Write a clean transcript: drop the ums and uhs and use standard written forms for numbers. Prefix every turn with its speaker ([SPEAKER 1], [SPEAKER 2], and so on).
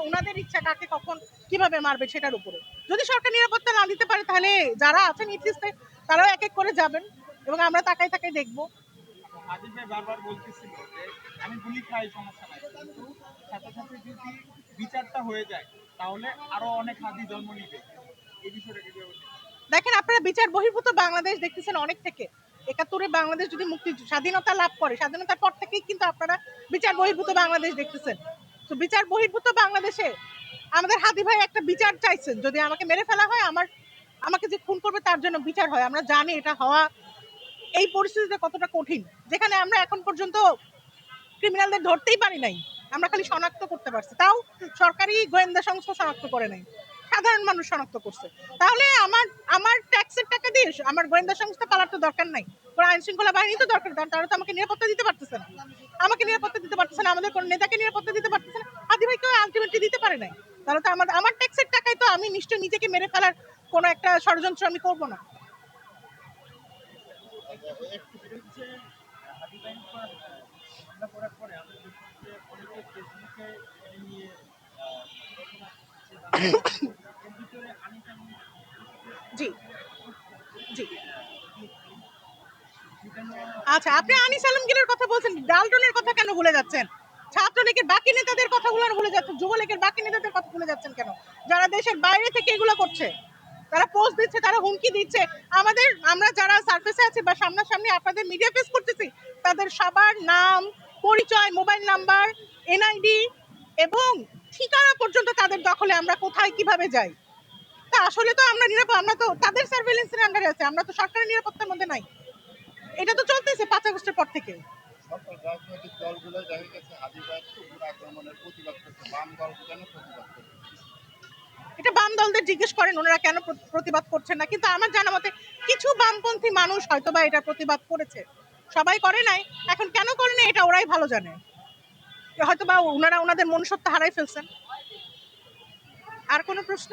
[SPEAKER 1] ওনাদের ইচ্ছা কাকে কখন কিভাবে মারবে সেটার উপরে। যদি সরকার নিরাপত্তা না দিতে পারে তাহলে যারা আছেন ইথিস্টে তারাও এক এক করে যাবেন এবং আমরা তাকাই তাকাই দেখবো।
[SPEAKER 2] আজিব ভাই বারবার বলতেছিল যে আমি গুলি খাই সমস্যা নাই, কিন্তু সাথে সাথে যদি বিচারটা হয়ে যায় তাহলে আরো অনেক হাদি জন্ম নিবে। এই বিষয়টা কি বলবেন?
[SPEAKER 1] দেখেন আপনারা বিচার বহির্ভূত বাংলাদেশ দেখতেছেন অনেক থেকে। ৭১-এ বাংলাদেশ যদি মুক্তি স্বাধীনতা লাভ করে, স্বাধীনতার পর থেকেই কিন্তু আপনারা বিচার বহির্ভূত বাংলাদেশ দেখতেছেন। তো বিচার বহির্ভূত বাংলাদেশে আমাদের হাদি ভাই একটা বিচার চাইছেন, যদি আমাকে মেরে ফেলা হয় আমাকে যে খুন করবে তার জন্য বিচার হয়। আমরা জানি এটা হওয়া এই পরিস্থিতিতে কতটা কঠিন, যেখানে আমরা এখন পর্যন্ত ক্রিমিনালদের ধরতেই পারি নাই, আমরা খালি শনাক্ত করতে পারছি, তাও সরকারি গোয়েন্দা সংস্থা শনাক্ত করে নাই, সাধারণ মানুষ শনাক্ত করছে। তাহলে আমার আমার ট্যাক্সের টাকা দিয়ে আমার গোয়েন্দা সংস্থা পালার তো দরকার নাই, কোনো আইন শৃঙ্খলা বাহিনী তো দরকার, তারা তো আমাকে নিরাপত্তা দিতে পারতেছে না, আমাকে নিরাপত্তা দিতে পারতেছে না, আমাদের কোনো নেতাকে নিরাপত্তা দিতে পারতেছে না, হাদি ভাইকেও আলটিমেটলি দিতে পারে নাই। তাহলে তো আমার ট্যাক্সের টাকায় তো আমি নিশ্চয়ই নিজেকে মেরে ফেলার কোনো একটা ষড়যন্ত্র আমি করবো না। জি জি। আচ্ছা, আপনি আনিস আলমগীরের কথা বলছেন, ডালটনের কথা কেন ভুলে যাচ্ছেন? ছাত্রলীগের বাকি নেতাদের কথাগুলো ভুলে যাচ্ছেন, যুবলীগের বাকি নেতাদের কথা ভুলে যাচ্ছেন কেন? যারা দেশের বাইরে থেকে এগুলো করছে, তারা পোস্ট দিচ্ছে, তারা হুমকি দিচ্ছে। আমরা যারা সার্ফেসে আছি বা সামনাসামনি আপনাদের মিডিয়া ফেস করতেছি, তাদের সবার নাম, পরিচয়, মোবাইল নাম্বার, এনআইডি এবং ঠিকানা পর্যন্ত তাদের দখলে। আমরা কোথায় কিভাবে যাই, তা আসলে তো আমরা নিরাপদ, আমরা তো তাদের সার্ভেলেন্সের আন্ডারে আছে, আমরা তো সরকারের নিরাপত্তার মধ্যে নাই। এটা তো চলতেছে ৫ আগস্টের পর থেকে।
[SPEAKER 3] সকল রাজনৈতিক দলগুলো দেখা গেছে হাদিবাদ আক্রমণের প্রতিবাদ করছে, বাম দল কেন প্রতিবাদ করছে?
[SPEAKER 1] এটা বাম দলদের জিজ্ঞেস করেন ওনারা কেন প্রতিবাদ করছেন না, কিন্তু আমার জানা মতে কিছু বামপন্থী মানুষ হয়তো বা এটা প্রতিবাদ করেছে, সবাই করে নাই। এখন কেন করে না এটা ওরাই ভালো জানে, হয়তো বা ওনারা ওনাদের মনুষ্যত্ব হারাই ফেলছেন। আর কোনো প্রশ্ন?